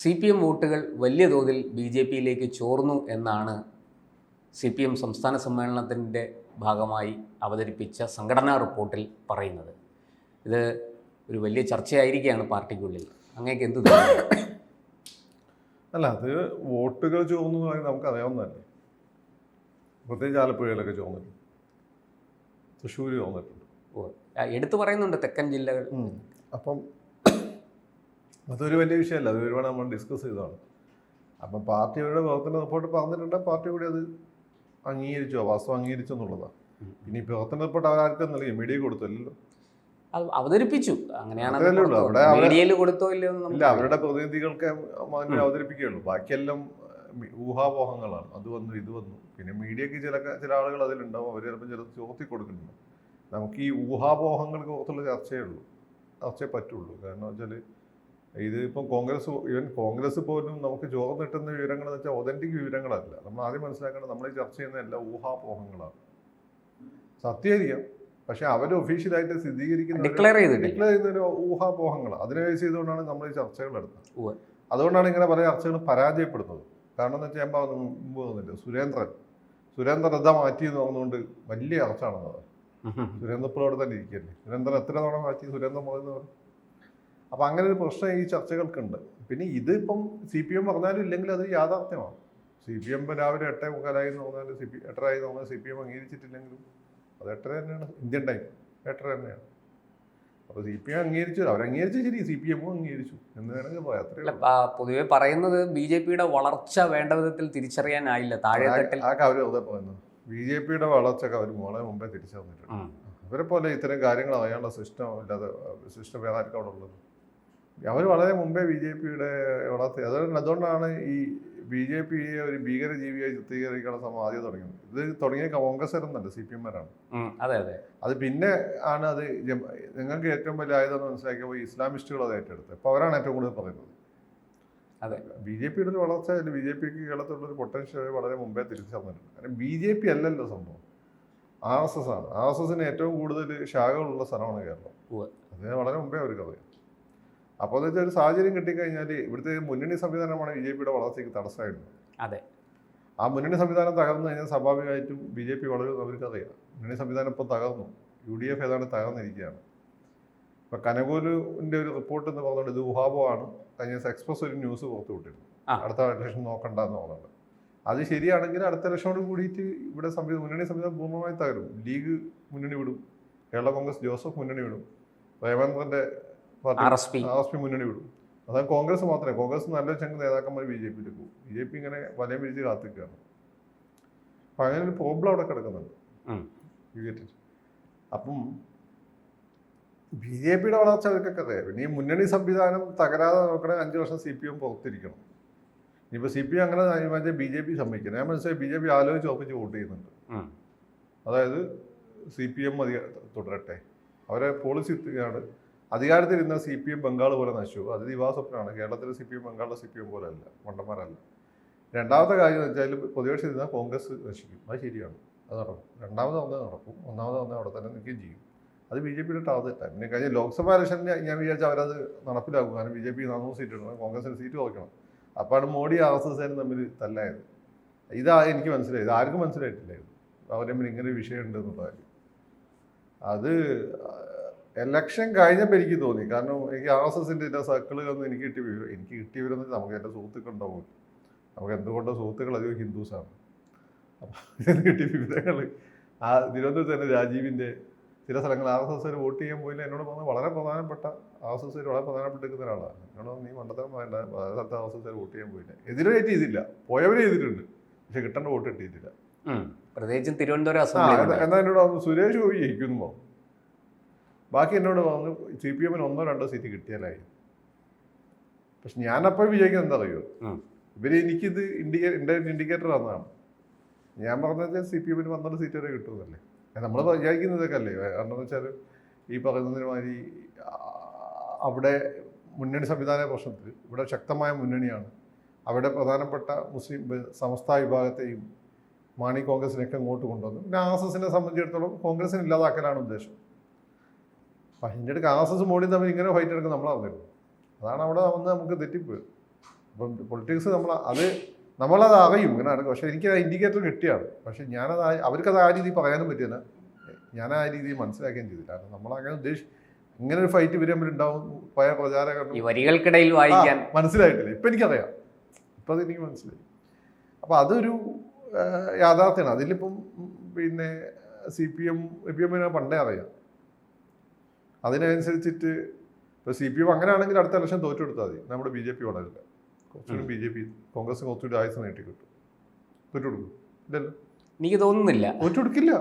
CPM വോട്ടുകൾ വലിയ തോതിൽ BJPയിലേക്ക് ചോർന്നു എന്നാണ് CPM സംസ്ഥാന സമ്മേളനത്തിൻ്റെ ഭാഗമായി അവതരിപ്പിച്ച സംഘടനാ റിപ്പോർട്ടിൽ പറയുന്നത്. ഇത് ഒരു വലിയ ചർച്ചയായിരിക്കുകയാണ് പാർട്ടിക്കുള്ളിൽ. അങ്ങേക്ക് എന്ത് തോന്നുന്നു? അല്ല, അത് വോട്ടുകൾ ചോർന്നു നമുക്ക് അറിയാവുന്നതല്ലേ. പ്രത്യേകിച്ച് ആലപ്പുഴയിലൊക്കെ ചോർന്നിട്ടുണ്ട്, തൃശ്ശൂർ ചോർന്നിട്ടുണ്ട്. എടുത്തു പറയുന്നുണ്ട് തെക്കൻ ജില്ലകൾ. അപ്പം അതൊരു വലിയ വിഷയമല്ല, അത് ഒരുപാട് നമ്മൾ ഡിസ്കസ് ചെയ്തതാണ്. അപ്പം പാർട്ടിയുടെ പ്രവർത്തന റിപ്പോർട്ട് പറഞ്ഞിട്ടുണ്ട്, പാർട്ടി കൂടി അത് അംഗീകരിച്ചോ, വാസ്തവം അംഗീകരിച്ചോ എന്നുള്ളതാണ്. പിന്നെ ഈ പ്രവർത്തന റിപ്പോർട്ട് അവരാർക്കും നൽകി, മീഡിയ കൊടുത്തല്ലോ, അവതരിപ്പിച്ചു. അങ്ങനെയാണ് കൊടുത്തോ ഇല്ല, അവരുടെ പ്രതിനിധികൾക്ക് അവതരിപ്പിക്കുകയുള്ളൂ. ബാക്കിയെല്ലാം ഊഹാപോഹങ്ങളാണ്. അത് വന്നു, ഇത് വന്നു. പിന്നെ മീഡിയക്ക് ചില ആളുകൾ അതിലുണ്ടാവും, അവർ ചിലപ്പോൾ ചിലത് ചോർത്തി കൊടുക്കുന്നുണ്ട്. നമുക്ക് ഈ ഊഹാപോഹങ്ങൾക്ക് പുറത്തുള്ള ചർച്ചയെ പറ്റുള്ളൂ. കാരണം വെച്ചാൽ ഇത് ഇപ്പം കോൺഗ്രസ് പോലും നമുക്ക് ചോർന്ന് കിട്ടുന്ന വിവരങ്ങളെന്ന് വെച്ചാൽ ഒതന്റിക് വിവരങ്ങളല്ല. നമ്മൾ ആദ്യം മനസ്സിലാക്കേണ്ടത്, നമ്മൾ ഈ ചർച്ച ചെയ്യുന്ന എല്ലാ ഊഹാപോഹങ്ങളാണ്. സത്യമായിരിക്കാം, പക്ഷെ അവർ ഒഫീഷ്യലായിട്ട് ഡിക്ലെയർ ചെയ്യുന്ന ഊഹാപോഹങ്ങൾ. അതിനെ ബേസ് ചെയ്തുകൊണ്ടാണ് നമ്മൾ ഈ ചർച്ചകൾ എടുത്തത്. അതുകൊണ്ടാണ് ഇങ്ങനെ പല ചർച്ചകളും പരാജയപ്പെടുന്നത്. കാരണം എന്ന് വെച്ചാൽ ഞാൻ മുമ്പ് തോന്നില്ല, സുരേന്ദ്രൻ എന്താ മാറ്റിയെന്ന് പറഞ്ഞുകൊണ്ട് വലിയ ചർച്ചയാണെന്നത്. സുരേന്ദ്രപ്പോഴോടെ തന്നെ ഇരിക്കല്ലേ, സുരേന്ദ്രൻ എത്ര തവണ മാറ്റി, സുരേന്ദ്രൻ പറയുന്നത് പറഞ്ഞു. അപ്പം അങ്ങനെ ഒരു പ്രശ്നം ഈ ചർച്ചകൾക്കുണ്ട്. പിന്നെ ഇതിപ്പം CPM പറഞ്ഞാലും ഇല്ലെങ്കിൽ അത് യാഥാർത്ഥ്യമാണ്. CPM രാവിലെ 8:45 എന്ന് പറഞ്ഞാൽ 8:30 എന്ന് പറഞ്ഞാൽ CPM അംഗീകരിച്ചിട്ടില്ലെങ്കിലും അത് 8:30 തന്നെയാണ്, ഇന്ത്യൻ ടൈം 8:30 തന്നെയാണ്. അപ്പോൾ CPM അംഗീകരിച്ചു, അവരംഗീകരിച്ചു, ശരി, CPM അംഗീകരിച്ചു എന്ന് വേണമെങ്കിൽ പറയാം. പൊതുവെ പറയുന്നത് BJPയുടെ വളർച്ച വേണ്ട വിധത്തിൽ തിരിച്ചറിയാനായില്ല. താഴെത്തട്ടിൽ അവർ വെറുതെ പറയുന്നത് BJPയുടെ വളർച്ചയൊക്കെ അവർ മോളെ മുമ്പേ തിരിച്ചറിഞ്ഞിട്ടുണ്ട്. അവരെ പോലെ ഇത്തരം കാര്യങ്ങൾ അറിയാനുള്ള സിസ്റ്റം വേറെ ആർക്കും അവിടെ ഉള്ളത്. അവർ വളരെ മുമ്പേ BJPയുടെ വളർച്ച. അതുകൊണ്ടാണ് ഈ BJPയെ ഒരു ഭീകരജീവിയായി ചിത്രീകരിക്കാനുള്ള ആദ്യം തുടങ്ങിയത്. ഇത് തുടങ്ങിയ കോൺഗ്രസ്സുകാരൊന്നല്ല, CPM-മാരാണ്. അത് പിന്നെ ആണ് അത് നിങ്ങൾക്ക് ഏറ്റവും വലിയ ആയുധം മനസ്സിലാക്കിയപ്പോൾ ഇസ്ലാമിസ്റ്റുകൾ അത് ഏറ്റെടുത്തത്. അപ്പോൾ അവരാണ് ഏറ്റവും കൂടുതൽ പറയുന്നത്. BJPയുടെ ഒരു വളർച്ച, BJPക്ക് കേരളത്തിലുള്ളൊരു പൊട്ടൻഷ്യൽ വളരെ മുമ്പേ തിരിച്ചറിഞ്ഞിട്ടുണ്ട്. കാരണം BJP അല്ലല്ലോ സംഭവം, RSS ആണ്. RSSന് ഏറ്റവും കൂടുതൽ ശാഖകളുള്ള സ്ഥലമാണ് കേരളം. അത് വളരെ മുമ്പേ അവർക്ക് അറിയാം. അപ്പോൾ എന്ന് വെച്ചാൽ ഒരു സാഹചര്യം കിട്ടിക്കഴിഞ്ഞാൽ ഇവിടുത്തെ മുന്നണി സംവിധാനമാണ് BJPയുടെ വളർച്ചയ്ക്ക് തടസ്സമായിരുന്നത്. ആ മുന്നണി സംവിധാനം തകർന്നു കഴിഞ്ഞാൽ സ്വാഭാവികമായിട്ടും BJP വളരെ അവർക്കറിയാം. മുന്നണി സംവിധാനം ഇപ്പോൾ തകർന്നു, UDF ഏതാണ്ട് തകർന്നിരിക്കുകയാണ്. ഇപ്പോൾ കനകോലുവിൻ്റെ ഒരു റിപ്പോർട്ട് എന്ന് പറഞ്ഞുകൊണ്ട് ഇത് ഊഹാപോഹമാണ്. കഴിഞ്ഞ ദിവസം എക്സ്പ്രസ് ഒരു ന്യൂസ് പുറത്തു വിട്ടിരുന്നു, അടുത്ത ഇലക്ഷൻ നോക്കണ്ടെന്ന് പറഞ്ഞിട്ട്. അത് ശരിയാണെങ്കിൽ അടുത്ത ഇലക്ഷനോട് കൂടിയിട്ട് ഇവിടെ മുന്നണി സംവിധാനം പൂർണ്ണമായി തകരും. ലീഗ് മുന്നണി വിടും, കേരള കോൺഗ്രസ് ജോസഫ് മുന്നണി വിടും, രേവന്തന്റെ പാർട്ടി RSP മുന്നണി വിടും. അതായത് കോൺഗ്രസ് മാത്രമേ, കോൺഗ്രസ് നല്ല ചങ്ക് നേതാക്കന്മാർ BJPയിലേക്ക് പോകും. BJP ഇങ്ങനെ വലയം പിരിച്ച് കാത്തിക്കുകയാണ്. അപ്പം അങ്ങനെ ഒരു പ്രോബ്ലം അവിടെ കിടക്കുന്നുണ്ട്. അപ്പം BJPയുടെ വളർച്ച അവർക്കൊക്കെ അറിയാം. പിന്നെ ഈ മുന്നണി സംവിധാനം തകരാതെ നോക്കണമെങ്കിൽ 5 വർഷം CPM പുറത്തിരിക്കണം. ഇനിയിപ്പോൾ CPM അങ്ങനെ BJP സമ്മതിക്കണം. ഞാൻ മനസ്സിലായി BJP ആലോചിച്ച് ഉറപ്പിച്ച് വോട്ട് ചെയ്യുന്നുണ്ട്. അതായത് CPM തുടരട്ടെ, അവരെ പോളിസി ആണ്. അധികാരത്തിലിരുന്ന CPM ബംഗാൾ പോലെ നശിച്ചു. അത് ദിവാസ്വപ്നമാണ്. കേരളത്തിലെ CPM ബംഗാളിലെ CPM പോലെ അല്ല, മണ്ടന്മാരല്ല. രണ്ടാമത്തെ കാര്യം എന്ന് വെച്ചാൽ പ്രതിപക്ഷം ഇരുന്നാൽ കോൺഗ്രസ് നശിക്കും. അത് ശരിയാണ്, അത് നടക്കും. രണ്ടാമത് വന്നാൽ നടക്കും, ഒന്നാമത് വന്നാൽ അവിടെ തന്നെ നിൽക്കുകയും ചെയ്യും. അത് BJPയുടെ ടാർഗറ്റാണ്. പിന്നെ കഴിഞ്ഞ ലോക്സഭാ ഇലക്ഷനിൽ ഞാൻ വിചാരിച്ച അവരത് നടപ്പിലാക്കും. കാരണം BJP 400 സീറ്റ് ഇടണം, കോൺഗ്രസിന് സീറ്റ് കുറയ്ക്കണം. അപ്പോഴാണ് മോഡി RSS തമ്മിൽ തല്ലായത്. ഇതാ എനിക്ക് മനസ്സിലായി, ഇത് ആർക്കും മനസ്സിലായിട്ടില്ലായിരുന്നു അവരെ തമ്മിൽ ഇങ്ങനെ ഒരു വിഷയം ഉണ്ട് എന്നുള്ള കാര്യം. അത് എലക്ഷൻ കഴിഞ്ഞപ്പോൾ എനിക്ക് തോന്നി. കാരണം എനിക്ക് RSSൻ്റെ എല്ലാ സർക്കിളുകളൊന്നും എനിക്ക് കിട്ടിയ വിവരം നമുക്ക് എൻ്റെ സുഹൃത്തുക്കളുണ്ടാവും. നമുക്ക് എന്തുകൊണ്ടോ സുഹൃത്തുക്കൾ അധികം ഹിന്ദുസാണ്. അപ്പോൾ ഇതിന് കിട്ടിയ വിവരങ്ങൾ തിരുവനന്തപുരത്ത് തന്നെ രാജീവിൻ്റെ ചില സ്ഥലങ്ങൾ RSS വോട്ട് ചെയ്യാൻ പോയില്ല. എന്നോട് പറഞ്ഞാൽ വളരെ പ്രധാനപ്പെട്ട RSS വളരെ പ്രധാനപ്പെട്ടിരിക്കുന്ന ഒരാളാണ്. എന്നോട് നീ മണ്ടത്തരം വേണ്ട, പല സ്ഥലത്ത് RSS വോട്ട് ചെയ്യാൻ പോയില്ല. എതിരായിട്ട് ചെയ്തില്ല, പോയവരെ ചെയ്തിട്ടുണ്ട്, പക്ഷെ കിട്ടേണ്ട വോട്ട് കിട്ടിയിട്ടില്ല. പ്രത്യേകിച്ചും തിരുവനന്തപുരം എന്നാൽ എന്നോട് പറഞ്ഞു സുരേഷ് ഗോപി ജയിക്കുന്നു പറഞ്ഞു. ബാക്കി എന്നോട് പറഞ്ഞു CPM-ന് 1-2 സീറ്റ് കിട്ടിയാലായി. പക്ഷെ ഞാനപ്പോൾ വിജയിക്കുന്നത് എന്താ അറിയോ, എനിക്കിത് ഇൻഡിക്കേറ്റർ തന്നതാണ്. ഞാൻ പറഞ്ഞാൽ CPM-ന് 12 സീറ്റ് വരെ കിട്ടുന്നതല്ലേ. നമ്മൾ വിചാരിക്കുന്നതൊക്കെ അല്ലേ. കാരണം എന്ന് വെച്ചാൽ ഈ പറയുന്നതിന് മാതിരി അവിടെ മുന്നണി സംവിധാന പ്രശ്നത്തിൽ ഇവിടെ ശക്തമായ മുന്നണിയാണ്. അവിടെ പ്രധാനപ്പെട്ട മുസ്ലിം സമസ്ത വിഭാഗത്തെയും മാണി കോൺഗ്രസിനൊക്കെ ഇങ്ങോട്ട് കൊണ്ടുവന്നു. പിന്നെ RSSനെ സംബന്ധിച്ചിടത്തോളം കോൺഗ്രസിനെ ഇല്ലാതാക്കലാണ് ഉദ്ദേശം. അപ്പം അതിൻ്റെ അടുക്ക് RSS മോഡിയും തമ്മിൽ ഇങ്ങനെ ഫൈറ്റ് എടുക്കും നമ്മൾ അറിഞ്ഞിരുന്നു. അതാണ് അവിടെ വന്ന് നമുക്ക് തെറ്റിപ്പോയത്. അപ്പം പൊളിറ്റിക്സ് നമ്മളത് അറിയും ഇങ്ങനെ നടക്കും. പക്ഷേ എനിക്ക് ആ ഇൻഡിക്കേറ്റർ കിട്ടിയാണ്. പക്ഷേ അവർക്കത് ആ രീതി പറയാനും പറ്റില്ല, ഞാൻ ആ രീതി മനസ്സിലാക്കുകയും ചെയ്തില്ല. കാരണം നമ്മളങ്ങനെ ഇങ്ങനെ ഒരു ഫൈറ്റ് ഇവർ തമ്മിലുണ്ടാവും. പഴയ പ്രചാരകരണം ഈ വരികൾക്കിടയിൽ വായിക്കാൻ മനസ്സിലായിട്ടില്ല. ഇപ്പം എനിക്കറിയാം, ഇപ്പം അതെനിക്ക് മനസ്സിലായി. അപ്പോൾ അതൊരു യാഥാർത്ഥ്യമാണ്. അതിലിപ്പം പിന്നെ CPM പണ്ടേ അറിയാം. അതിനനുസരിച്ചിട്ട് ഇപ്പോൾ CPM അങ്ങനെയാണെങ്കിൽ അടുത്ത ഇലക്ഷൻ തോറ്റെടുത്താൽ മതി. നമ്മുടെ BJP വളരില്ല. കുറച്ചുകൂടി BJP കോൺഗ്രസ് കുറച്ചുകൂടി ആയുസ് നീട്ടി കിട്ടും. തോറ്റുകൊടുക്കും ഇല്ലല്ലോ, എനിക്ക് തോന്നുന്നില്ല. തോറ്റുകൊടുക്കില്ല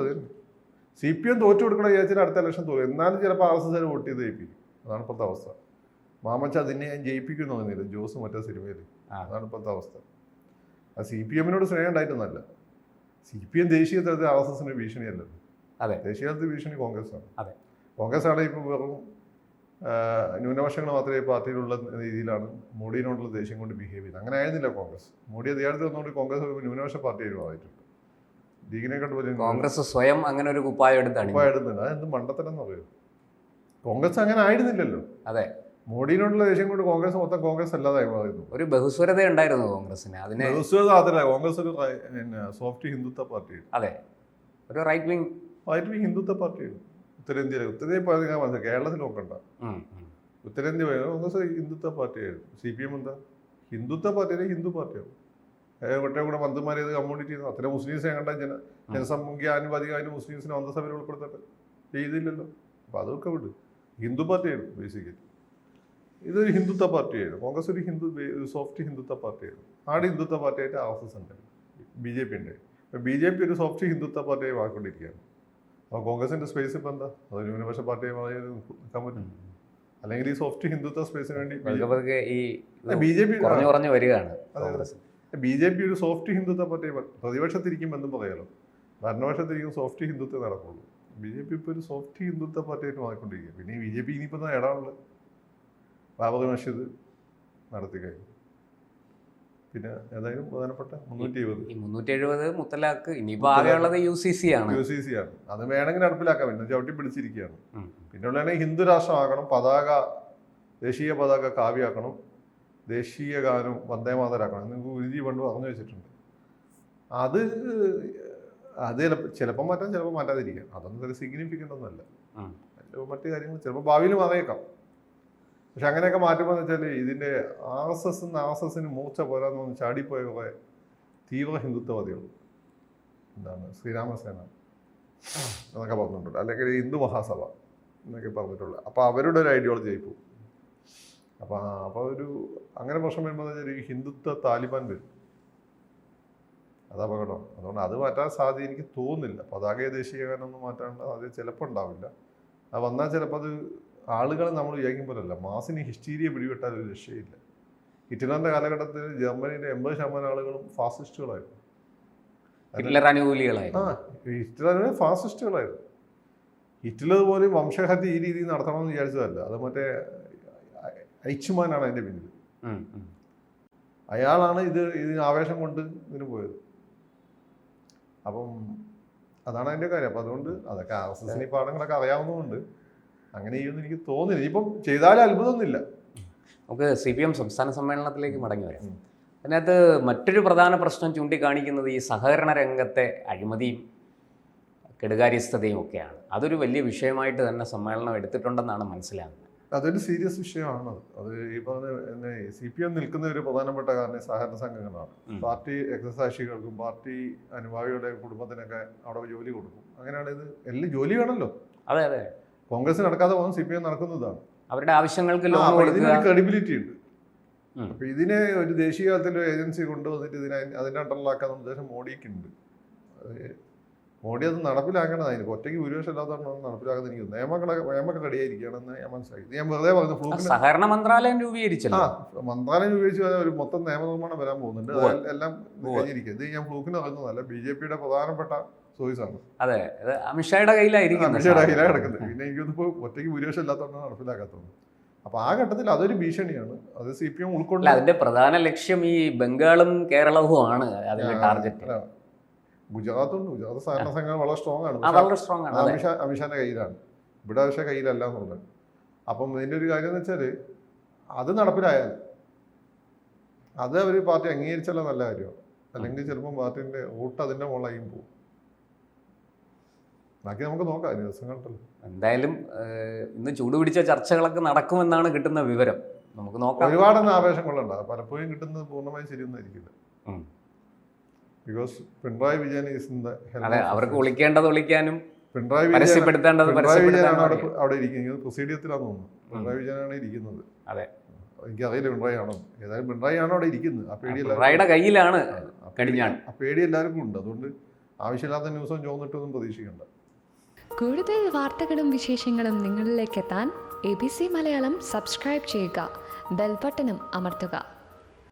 അത് തന്നെ. CPM തോറ്റുകൊടുക്കണം വിചാരിച്ചാൽ അടുത്ത ഇലക്ഷൻ തോന്നും. എന്നാലും ചിലപ്പോൾ RSS വോട്ട് ചെയ്ത് ജയിപ്പിക്കും. അതാണ് ഇപ്പോഴത്തെ അവസ്ഥ. മാമച്ച അതിനെ ഞാൻ ജയിപ്പിക്കുമെന്ന് തോന്നുന്നില്ല ജോസ് മറ്റേ സിനിമയിൽ. അതാണ് ഇപ്പോഴത്തെ അവസ്ഥ. ആ CPM സ്നേഹം ഉണ്ടായിട്ടൊന്നല്ല. CPM ദേശീയ തലത്തിൽ RSS ഭീഷണിയല്ലല്ലോ. അതെ, ദേശീയ തലത്തിൽ ഭീഷണി കോൺഗ്രസ്സാണ്. അതെ, കോൺഗ്രസ്സാണ് ഇപ്പോൾ വെറും ന്യൂനപക്ഷങ്ങൾ മാത്രമേ പാർട്ടിയിലുള്ള രീതിയിലാണ് മോഡിയോടുള്ള ദേഷ്യം കൊണ്ട് ബിഹേവ് ചെയ്യുന്നത്. അങ്ങനെ ആയിരുന്നില്ല കോൺഗ്രസ്. മോഡി അധികാരത്തിൽ വന്നുകൊണ്ട് കോൺഗ്രസ് ഒരു ന്യൂനപക്ഷ പാർട്ടിയായി മാറിയിട്ടുണ്ട്. ലീഗിനെ കണ്ട് വലിയ കോൺഗ്രസ് സ്വയം അങ്ങനെ ഒരു കുപ്പായം എടുത്താണ്. അതെന്ത് മണ്ടത്തരം എന്ന് പറയും. കോൺഗ്രസ് അങ്ങനെ ആയിരുന്നില്ലല്ലോ. അതെ, മോഡിയോടുള്ള ദേഷ്യം കൊണ്ട് കോൺഗ്രസ് മൊത്തം കോൺഗ്രസ് അല്ലാതായി മാറുന്നു. ഒരു ബഹുസ്വരത ഉണ്ടായിരുന്നു കോൺഗ്രസിന്. അതിനെ ബഹുസ്വരത അതല്ല, കോൺഗ്രസ് ഒരു സോഫ്റ്റ് ഹിന്ദുത്വ പാർട്ടിയാണ്. അതെ, ഒരു റൈറ്റ് വിങ് ഹിന്ദുത്വ പാർട്ടിയാണ്. ഉത്തരേന്ത്യയിൽ പറഞ്ഞാൽ മനസ്സിലായി. കേരളത്തിൽ നോക്കണ്ട. ഉത്തരേന്ത്യ കോൺഗ്രസ് ഹിന്ദുത്വ പാർട്ടിയായിരുന്നു. CPM എന്താ ഹിന്ദുത്വ പാർട്ടിയാണ്, ഹിന്ദു പാർട്ടിയാണ്. ഒട്ടേ കൂടെ മന്ത്രിമാരെ ഇത് കമ്മ്യൂണിറ്റി ചെയ്യുന്നു. അത്ര മുസ്ലിംസിനെ കണ്ട ജനസംഖ്യ ആനുപാതികമായിട്ട് മുസ്ലിംസിനെ മന്ത്രിസഭയിൽ ഉൾപ്പെടുത്തട്ടെ ചെയ്തില്ലല്ലോ. അപ്പം അതൊക്കെ വിട്. ഹിന്ദു പാർട്ടിയായിരുന്നു ബേസിക്കലി. ഇതൊരു ഹിന്ദുത്വ പാർട്ടിയായിരുന്നു. കോൺഗ്രസ് ഒരു സോഫ്റ്റ് ഹിന്ദുത്വ പാർട്ടിയായിരുന്നു. ആട് ഹിന്ദുത്വ പാർട്ടിയായിട്ട് RSS ഉണ്ട്, BJP ഉണ്ട്. ഇപ്പം BJP ഒരു സോഫ്റ്റ് ഹിന്ദുത്വ പാർട്ടിയായി മാറിക്കൊണ്ടിരിക്കുകയാണ്. അപ്പോൾ കോൺഗ്രസിൻ്റെ സ്പേസ് ഇപ്പം എന്താ? അത് ന്യൂനപക്ഷ പാർട്ടിയായി മാറി നിൽക്കാൻ പറ്റും. അല്ലെങ്കിൽ ഈ സോഫ്റ്റ് ഹിന്ദുത്വ സ്പേസിന് വേണ്ടി BJP കുറഞ്ഞു വരികയാണ്. BJP ഒരു സോഫ്റ്റ് ഹിന്ദുത്വ പാർട്ടി. പ്രതിപക്ഷത്തിരിക്കും എന്നും പറയാലോ, ഭരണപക്ഷത്തിരിക്കും സോഫ്റ്റ് ഹിന്ദുത്വം നടക്കുള്ളൂ. BJP ഇപ്പോൾ ഒരു സോഫ്റ്റ് ഹിന്ദുത്വ പാർട്ടിയായിട്ട് മാറിക്കൊണ്ടിരിക്കുക. പിന്നെ ഈ BJP ഇനിയിപ്പോൾ ഇടാനുള്ളത് ബാബറി മസ്ജിദ് നടത്തി കഴിഞ്ഞു. പിന്നെ ഏതായാലും പ്രധാനപ്പെട്ട 370 മുത്തലാഖ് ഇനിയിപ്പോൾ ആകെയുള്ളത് UCC ആണ്. അത് വേണമെങ്കിൽ നടപ്പിലാക്കാൻ പറ്റും. ചവിട്ടി പിടിച്ചിരിക്കുകയാണ്. പിന്നെ ഉള്ളതാണെങ്കിൽ ഹിന്ദു രാഷ്ട്രമാക്കണം, ദേശീയ പതാക കാവ്യാക്കണം, ദേശീയ ഗാനം വന്ദേമാതരാക്കണം. നിങ്ങൾക്ക് ഗുരുജി പണ്ട് പറഞ്ഞു വെച്ചിട്ടുണ്ട്. അത് ചിലപ്പോൾ മാറ്റാം, ചിലപ്പോൾ മാറ്റാതിരിക്കാം. അതൊന്നും ഒരു സിഗ്നിഫിക്കൻ്റ് ഒന്നുമല്ല. മറ്റു കാര്യങ്ങൾ ചിലപ്പോൾ ഭാവിയിൽ മാറിയേക്കാം. പക്ഷെ അങ്ങനെയൊക്കെ മാറ്റുമ്പോൾ എന്ന് വെച്ചാൽ ഇതിൻ്റെ RSSന് മൂർച്ച പോരാന്ന് പറഞ്ഞ് ചാടിപ്പോയ കുറേ തീവ്ര ഹിന്ദുത്വവാദികൾ എന്താണ് ശ്രീരാമസേന എന്നൊക്കെ പറഞ്ഞിട്ടുണ്ട്, അല്ലെങ്കിൽ ഹിന്ദു മഹാസഭ എന്നൊക്കെ പറഞ്ഞിട്ടുള്ളത്. അപ്പോൾ അവരുടെ ഒരു ഐഡിയോളജി ആയിപ്പോവും. അപ്പോൾ ഒരു അങ്ങനെ പ്രശ്നം വരുമ്പോൾ വെച്ചാൽ ഈ ഹിന്ദുത്വ താലിബാൻ വരും. അത് അപകടമാണ്. അതുകൊണ്ട് അത് മാറ്റാൻ സാധ്യത എനിക്ക് തോന്നുന്നില്ല. പതാക ദേശീയഗാനമൊന്നും മാറ്റാനുള്ള സാധ്യത ചിലപ്പോൾ ഉണ്ടാവില്ല. അത് വന്നാൽ ചിലപ്പോൾ അത് ആളുകളെ നമ്മൾ വിചാരിക്കും പോലല്ല. മാസിന് ഹിസ്റ്റീരിയ പിടിപെട്ടാൽ ഒരു രക്ഷയില്ല. ഹിറ്റ്ലറിൻ്റെ കാലഘട്ടത്തിൽ ജർമ്മനിയിലെ 80% ആളുകളും ഫാസിസ്റ്റുകളായിരുന്നു. ഹിറ്റ്ലർ അനുകൂലികളായിരുന്നു. ഹിറ്റ്ലറിന് ഫാസിസ്റ്റുകളായിരുന്നു. ഹിറ്റ്ലർ പോലും വംശഹത്യ ഈ രീതിയിൽ നടത്തണമെന്ന് വിചാരിച്ചതല്ല. അത് മറ്റേ ഐച്ച്മാനാണ് അതിൻ്റെ പിന്നിൽ. അയാളാണ് ഇതിന് ആവേശം കൊണ്ട് ഇതിന് പോയത്. അപ്പം അതാണ് അതിൻ്റെ കാര്യം. അപ്പം അതുകൊണ്ട് അതൊക്കെ RSSന് ഈ പാഠങ്ങളൊക്കെ അറിയാവുന്നതുകൊണ്ട് അങ്ങനെ ചെയ്യുമെന്ന് എനിക്ക് തോന്നുന്നില്ല. ഇപ്പം ചെയ്താലും അത്ഭുതമൊന്നുമില്ല. നമുക്ക് CPM സംസ്ഥാന സമ്മേളനത്തിലേക്ക് മടങ്ങി വരാം. അതിനകത്ത് മറ്റൊരു പ്രധാന പ്രശ്നം ചൂണ്ടിക്കാണിക്കുന്നത് ഈ സഹകരണ രംഗത്തെ അഴിമതിയും കെടുകാര്യസ്ഥതയും ഒക്കെയാണ്. അതൊരു വലിയ വിഷയമായിട്ട് തന്നെ സമ്മേളനം എടുത്തിട്ടുണ്ടെന്നാണ് മനസ്സിലാകുന്നത്. അതൊരു സീരിയസ് വിഷയമാണ്. അത് ഈ പറഞ്ഞ CPM നിൽക്കുന്ന ഒരു പ്രധാനപ്പെട്ട കാരണം സഹകരണ സംഘങ്ങളാണ്. പാർട്ടി രക്തസാക്ഷികൾക്കും പാർട്ടി അനുഭാവികളുടെ കുടുംബത്തിനൊക്കെ അവിടെ ജോലി കൊടുക്കും. അങ്ങനെയാണ് ഇത് എല്ലാം ജോലി വേണമല്ലോ. അതെ അതെ, കോൺഗ്രസ് നടക്കാതെ പോകുന്ന CPM നടക്കുന്നതാണ്. അവരുടെ ആവശ്യങ്ങൾക്ക് ക്രെഡിബിലിറ്റി ഉണ്ട്. അപ്പൊ ഇതിനെ ഒരു ദേശീയ തലത്തിൽ ഏജൻസി കൊണ്ടുവന്നിട്ട് അതിന്റെ അണ്ടറിലാക്കാൻ ഉദ്ദേശം മോഡിക്കുണ്ട്. മോഡി അത് നടപ്പിലാക്കണം. അതിന് ഒറ്റയ്ക്ക് ഭൂരിപക്ഷം ഇല്ലാത്തതുകൊണ്ടാണ് നടപ്പിലാക്കുന്നത്. എനിക്ക് നിയമമൊക്കെ റെഡിയായിരിക്കുകയാണെന്ന് ഞാൻ മനസ്സിലാക്കി. ഞാൻ വെറുതെ പറഞ്ഞു സഹകരണ മന്ത്രാലയം രൂപീകരിച്ചല്ലോ. മന്ത്രാലയം രൂപീകരിച്ച് ഒരു മൊത്തം നിയമനിർമ്മാണം വരാൻ പോകുന്നുണ്ട്. എല്ലാം കഴിഞ്ഞിരിക്കുക. ഇത് ഞാൻ ഫ്ലൂക്കിന് പറയുന്നതല്ല, BJPയുടെ പ്രധാനപ്പെട്ട സോഴ്സാണ്. അതെ, അമിത്ഷായുടെ കയ്യിലായിരിക്കും. അമിത്ഷായുടെ കയ്യിലാണ് കിടക്കുന്നത്. പിന്നെ എനിക്കൊന്നിപ്പോൾ ഒറ്റയ്ക്ക് ഭൂരിപക്ഷം ഇല്ലാത്തതുകൊണ്ടാണ് നടപ്പിലാക്കാത്തത്. അപ്പോൾ ആ ഘട്ടത്തിൽ അതൊരു ഭീഷണിയാണ്. അത് CPM ഉൾക്കൊള്ളില്ല. അതിന്റെ പ്രധാന ലക്ഷ്യം ഈ ബംഗാളും കേരളവും ആണ് അതിന്റെ ടാർഗറ്റ്. ഗുജറാത്തുണ്ട്. ഗുജറാത്ത് സഹകരണ സംഘം വളരെ സ്ട്രോങ് ആണ്. അമിത്ഷാന്റെ കയ്യിലാണ്. ഇവിടെ പക്ഷേ കയ്യിലല്ല എന്നുള്ളത്. അപ്പം ഇതിൻ്റെ ഒരു കാര്യം എന്ന് വെച്ചാൽ അത് നടപ്പിലായാൽ അത് അവർ പാർട്ടി അംഗീകരിച്ചാലോ നല്ല കാര്യമാണ്. അല്ലെങ്കിൽ ചിലപ്പോൾ പാർട്ടിൻ്റെ വോട്ട് അതിൻ്റെ മുകളിലായും പോകും. ബാക്കി നമുക്ക് നോക്കാം ദിവസങ്ങളിലല്ലോ. എന്തായാലും ഇന്ന് ചൂടുപിടിച്ച ചർച്ചകളൊക്കെ നടക്കുമെന്നാണ് കിട്ടുന്ന വിവരം. നമുക്ക് നോക്കാം. ഒരുപാടൊന്നും ആവേശം കൊള്ളണ്ട. പലപ്പോഴും കിട്ടുന്നത് പൂർണ്ണമായും ശരിയൊന്നായിരിക്കില്ല. ബിക്കോസ് പിണറായി വിജയൻ അവർക്ക് വിളിക്കേണ്ടത് വിളിക്കാനും പിണറായി പരസ്യപ്പെടുത്തേണ്ടത് വിജയനാണ് അവിടെ ഇരിക്കുന്നത്. പ്രൊസീഡിയത്തിലാന്ന് തോന്നുന്നു. പിണറായി വിജയനാണ് ഇരിക്കുന്നത്. അതെ, എനിക്കറിയില്ല പിണറായി ആണോ. ഏതായാലും പിണറായി ആണോ അവിടെ ഇരിക്കുന്നത്. ആ പേടി പിണറായിയുടെ കയ്യിലാണ് കടിഞ്ഞാൺ. ആ പേടി എല്ലാവർക്കും ഉണ്ട്. അതുകൊണ്ട് ആവശ്യമില്ലാത്ത ന്യൂസും ചോന്നിട്ടൊന്നും പ്രതീക്ഷിക്കണ്ട. കൂടുതൽ വാർത്തകളും വിശേഷങ്ങളും നിങ്ങളിലേക്ക് എത്താൻ ABC മലയാളം സബ്സ്ക്രൈബ് ചെയ്യുക, ബെൽ ബട്ടണും അമർത്തുക.